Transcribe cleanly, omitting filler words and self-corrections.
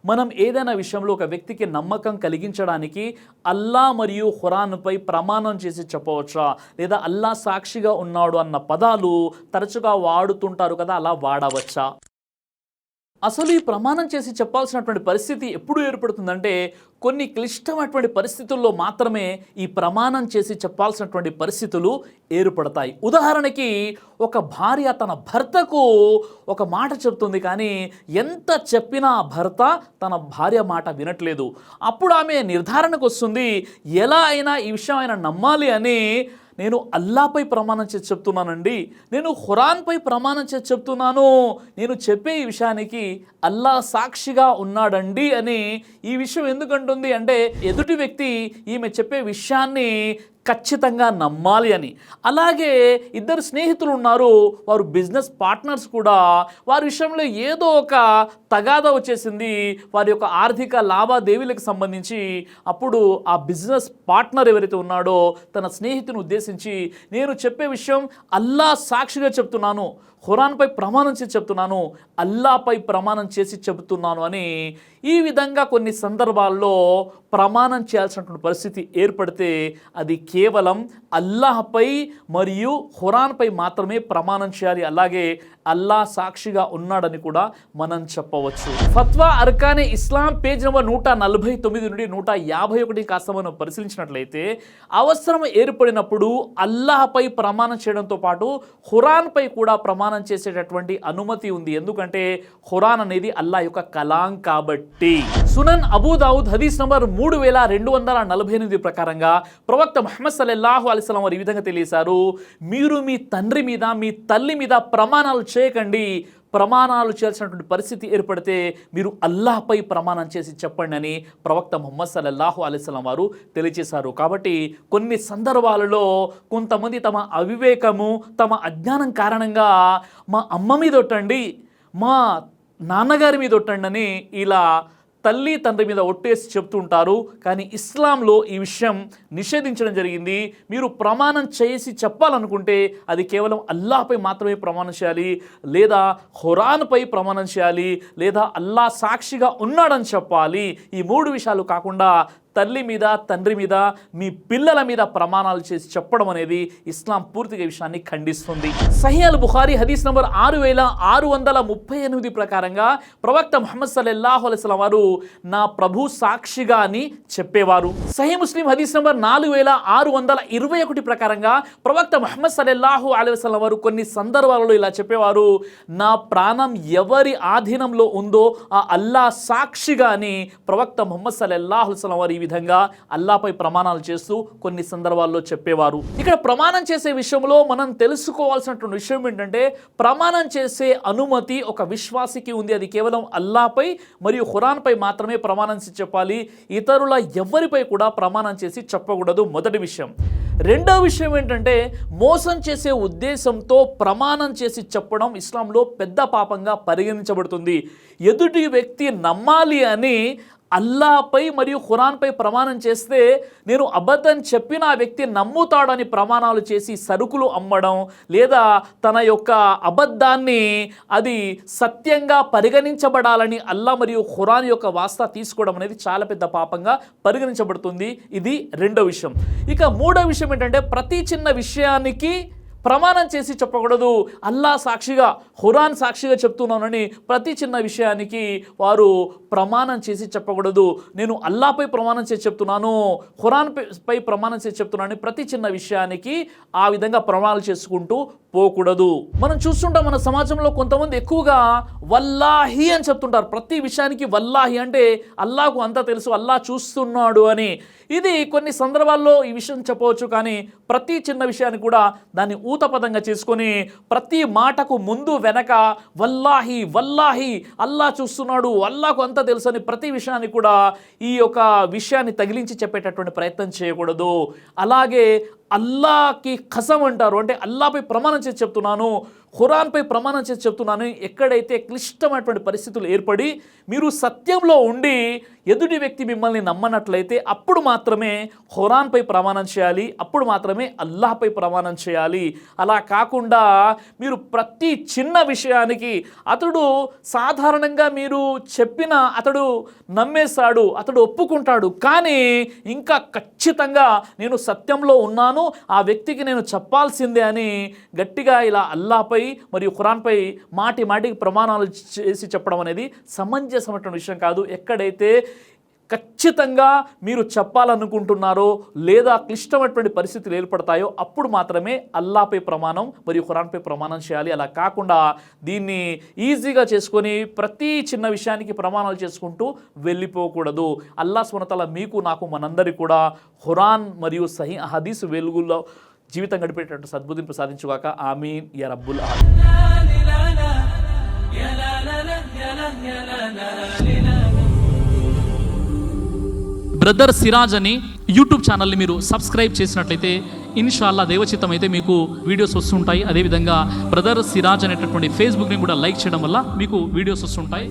మనం ఏదైనా విషయంలో ఒక వ్యక్తికి నమ్మకం కలిగించడానికి అల్లా మరియు ఖురాన్పై ప్రమాణం చేసి చెప్పవచ్చా, లేదా అల్లా సాక్షిగా ఉన్నాడు అన్న పదాలు తరచుగా వాడుతుంటారు కదా, అలా వాడవచ్చా? అసలు ఈ ప్రమాణం చేసి చెప్పాల్సినటువంటి పరిస్థితి ఎప్పుడు ఏర్పడుతుందంటే కొన్ని క్లిష్టమైనటువంటి పరిస్థితుల్లో మాత్రమే ఈ ప్రమాణం చేసి చెప్పాల్సినటువంటి పరిస్థితులు ఏర్పడతాయి. ఉదాహరణకి ఒక భార్య తన భర్తకు ఒక మాట చెప్తుంది, కానీ ఎంత చెప్పినా భర్త తన భార్య మాట వినట్లేదు. అప్పుడు ఆమె నిర్ధారణకు వస్తుంది, ఎలా అయినా ఈ విషయం ఆయన నమ్మాలి అని నేను అల్లాపై ప్రమాణం చేసి చెప్తున్నానండి, నేను ఖురాన్పై ప్రమాణం చేసి చెప్తున్నాను, నేను చెప్పే ఈ విషయానికి అల్లా సాక్షిగా ఉన్నాడండి అని ఈ విషయం ఎందుకంటుంది అంటే ఎదుటి వ్యక్తి ఈమె చెప్పే విషయాన్ని ఖచ్చితంగా నమ్మాలి అని. అలాగే ఇద్దరు స్నేహితులు ఉన్నారు, వారు బిజినెస్ పార్ట్నర్స్ కూడా, వారి విషయంలో ఏదో ఒక తగాదా వచ్చేసింది వారి యొక్క ఆర్థిక లావాదేవీలకు సంబంధించి. అప్పుడు ఆ బిజినెస్ పార్ట్నర్ ఎవరైతే ఉన్నాడో తన స్నేహితుని ఉద్దేశించి నేను చెప్పే విషయం అల్లా సాక్షిగా చెప్తున్నాను, ఖురాన్పై ప్రమాణం చేసి చెప్తున్నాను, అల్లాపై ప్రమాణం చేసి చెబుతున్నాను అని ఈ విధంగా కొన్ని సందర్భాల్లో ప్రమాణం చేయాల్సినటువంటి పరిస్థితి ఏర్పడితే అది కేవలం అల్లాహపై మరియు ఖురాన్పై మాత్రమే ప్రమాణం చేయాలి. అలాగే అల్లా సాక్షిగా ఉన్నాడని కూడా మనం చెప్పవచ్చు. ఫత్వా అర్కానే ఇస్లాం పేజ్ నెంబర్ 149 నుండి 151 కాస్త మనం పరిశీలించినట్లయితే అవసరం ఏర్పడినప్పుడు అల్లాహపై ప్రమాణం చేయడంతో పాటు ఖురాన్పై కూడా ప్రమాణం చేసేటటువంటి అనుమతి ఉంది. ఎందుకంటే ఖురాన్ అనేది అల్లా యొక్క కలాం కాబట్టి. సునన్ అబూ దావుద్ హదీస్ నంబర్ 3248 ప్రకారంగా ప్రవక్త ముహమ్మద్ సల్లల్లాహు అలైహి వసల్లం వారు ఈ విధంగా తెలియజేశారు, మీరు మీ తండ్రి మీద మీ తల్లి మీద ప్రమాణాలు చేయకండి, ప్రమాణాలు చేయాల్సినటువంటి పరిస్థితి ఏర్పడితే మీరు అల్లాహపై ప్రమాణం చేసి చెప్పండి అని ప్రవక్త ముహమ్మద్ సల్లల్లాహు అలైహి వసల్లం వారు తెలియజేశారు. కాబట్టి కొన్ని సందర్భాలలో కొంతమంది తమ అవివేకము తమ అజ్ఞానం కారణంగా మా అమ్మ మీద ఒట్టండి, మా నాన్నగారి మీద ఒట్టండి అని ఇలా తల్లి తండ్రి మీద ఒట్టేసి చెప్తుంటారు. కానీ ఇస్లాంలో ఈ విషయం నిషేధించడం జరిగింది. మీరు ప్రమాణం చేసి చెప్పాలనుకుంటే అది కేవలం అల్లాహపై మాత్రమే ప్రమాణం చేయాలి, లేదా ఖురాన్పై ప్రమాణం చేయాలి, లేదా అల్లా సాక్షిగా ఉన్నాడని చెప్పాలి. ఈ 3 విషయాలు కాకుండా తల్లి మీద తండ్రి మీద మీ పిల్లల మీద ప్రమాణాలు చేసి చెప్పడం అనేది ఇస్లాం పూర్తిగా ఈ విషయాన్ని ఖండిస్తుంది. సహీహ్ అల్ బుఖారీ హదీస్ నంబర్ 6638 ప్రకారంగా ప్రవక్త ముహమ్మద్ సల్లల్లాహు అలైహి వసల్లం వారు నా ప్రభు సాక్షిగా అని చెప్పేవారు. సహీహ్ ముస్లిం హదీస్ నంబర్ 4621 ప్రకారంగా ప్రవక్త ముహమ్మద్ సల్లల్లాహు అలైహి వసల్లం వారు కొన్ని సందర్భాలలో ఇలా చెప్పేవారు, నా ప్రాణం ఎవరి ఆధీనంలో ఉందో ఆ అల్లా సాక్షిగా అని ప్రవక్త ముహమ్మద్ సల్లల్లాహు అలైహి వసల్లం వారు విధంగా అల్లాపై ప్రమాణాలు చేస్తూ కొన్ని సందర్భాల్లో చెప్పేవారు. ఇక్కడ ప్రమాణం చేసే విషయంలో మనం తెలుసుకోవాల్సినటువంటి విషయం ఏంటంటే ప్రమాణం చేసే అనుమతి ఒక విశ్వాసికి ఉంది. అది కేవలం అల్లాపై మరియు ఖురాన్పై మాత్రమే ప్రమాణం చేసి చెప్పాలి, ఇతరుల ఎవరిపై కూడా ప్రమాణం చేసి చెప్పకూడదు. మొదటి విషయం. రెండవ విషయం ఏంటంటే మోసం చేసే ఉద్దేశంతో ప్రమాణం చేసి చెప్పడం ఇస్లాంలో పెద్ద పాపంగా పరిగణించబడుతుంది. ఎదుటి వ్యక్తి నమ్మాలి అని అల్లాపై మరియు ఖురాన్పై ప్రమాణం చేస్తే నేను అబద్ధం చెప్పిన ఆ వ్యక్తి నమ్ముతాడని ప్రమాణాలు చేసి సరుకులు అమ్మడం, లేదా తన యొక్క అబద్ధాన్ని అది సత్యంగా పరిగణించబడాలని అల్లా మరియు ఖురాన్ యొక్క వాస్తా తీసుకోవడం అనేది చాలా పెద్ద పాపంగా పరిగణించబడుతుంది. ఇది రెండో విషయం. ఇక మూడో విషయం ఏంటంటే ప్రతి చిన్న విషయానికి ప్రమాణం చేసి చెప్పకూడదు. అల్లా సాక్షిగా ఖురాన్ సాక్షిగా చెప్తున్నానని ప్రతి చిన్న విషయానికి వారు ప్రమాణం చేసి చెప్పకూడదు. నేను అల్లాపై ప్రమాణం చేసి చెప్తున్నాను, ఖురాన్ పై ప్రమాణం చేసి చెప్తున్నాను ప్రతి చిన్న విషయానికి ఆ విధంగా ప్రమాణాలు చేసుకుంటూ పోకూడదు. మనం చూస్తుంటాం మన సమాజంలో కొంతమంది ఎక్కువగా వల్లాహి అని చెప్తుంటారు. ప్రతి విషయానికి వల్లాహి అంటే అల్లాకు అంతా తెలుసు, అల్లా చూస్తున్నాడు అని. ఇది కొన్ని సందర్భాల్లో ఈ విషయం చెప్పవచ్చు, కానీ ప్రతి చిన్న విషయాన్ని కూడా దాన్ని ఊతపదంగా చేసుకొని ప్రతి మాటకు ముందు వెనక వల్లాహి వల్లాహి అల్లా చూస్తున్నాడు, అల్లాకు అంతా తెలుసు అని ప్రతి విషయాన్ని కూడా ఈ యొక్క విషయాన్ని తగిలించి చెప్పేటటువంటి ప్రయత్నం చేయకూడదు. అలాగే అల్లాకి ఖసం అంటారు, అంటే అల్లాపై ప్రమాణం చేసి చెప్తున్నాను, ఖురాన్పై ప్రమాణం చేసి చెప్తున్నాను. ఎక్కడైతే క్లిష్టమైనటువంటి పరిస్థితులు ఏర్పడి మీరు సత్యంలో ఉండి ఎదుటి వ్యక్తి మిమ్మల్ని నమ్మనట్లయితే అప్పుడు మాత్రమే ఖురాన్పై ప్రమాణం చేయాలి, అప్పుడు మాత్రమే అల్లాహ్పై ప్రమాణం చేయాలి. అలా కాకుండా మీరు ప్రతి చిన్న విషయానికి అతడు సాధారణంగా మీరు చెప్పిన అతడు నమ్మేశాడు, అతడు ఒప్పుకుంటాడు, కానీ ఇంకా ఖచ్చితంగా నేను సత్యంలో ఉన్నాను, ఆ వ్యక్తికి నేను చెప్పాల్సిందే అని గట్టిగా ఇలా అల్లాహ్పై మరియు ఖురాన్పై మాటికి ప్రమాణాలు చేసి చెప్పడం అనేది సమంజసమైనటువంటి విషయం కాదు. ఎక్కడైతే ఖచ్చితంగా మీరు చెప్పాలనుకుంటున్నారో లేదా క్లిష్టమైనటువంటి పరిస్థితులు ఏర్పడతాయో అప్పుడు మాత్రమే అల్లాహ్పై ప్రమాణం మరియు ఖురాన్పై ప్రమాణం చేయాలి. అలా కాకుండా దీన్ని ఈజీగా చేసుకొని ప్రతి చిన్న విషయానికి ప్రమాణాలు చేసుకుంటూ వెళ్ళిపోకూడదు. అల్లాహ్ సుబ్హానహు వ తఆలా మీకు నాకు మనందరికీ కూడా ఖురాన్ మరియు సహీ హదీసు వెలుగులో జీవితం గడిపేటట్టు సద్బుద్ధిని ప్రసాదించుగాక. ఆమీన్ యా రబ్బుల్ ఆలమీన్. బ్రదర్ సిరాజ్ అని యూట్యూబ్ ఛానల్ని మీరు సబ్స్క్రైబ్ చేసినట్లయితే ఇన్షాల్లా దైవచిత్తం అయితే మీకు వీడియోస్ వస్తుంటాయి. అదేవిధంగా బ్రదర్ సిరాజ్ అనేటటువంటి ఫేస్బుక్ని కూడా లైక్ చేయడం వల్ల మీకు వీడియోస్ వస్తుంటాయి.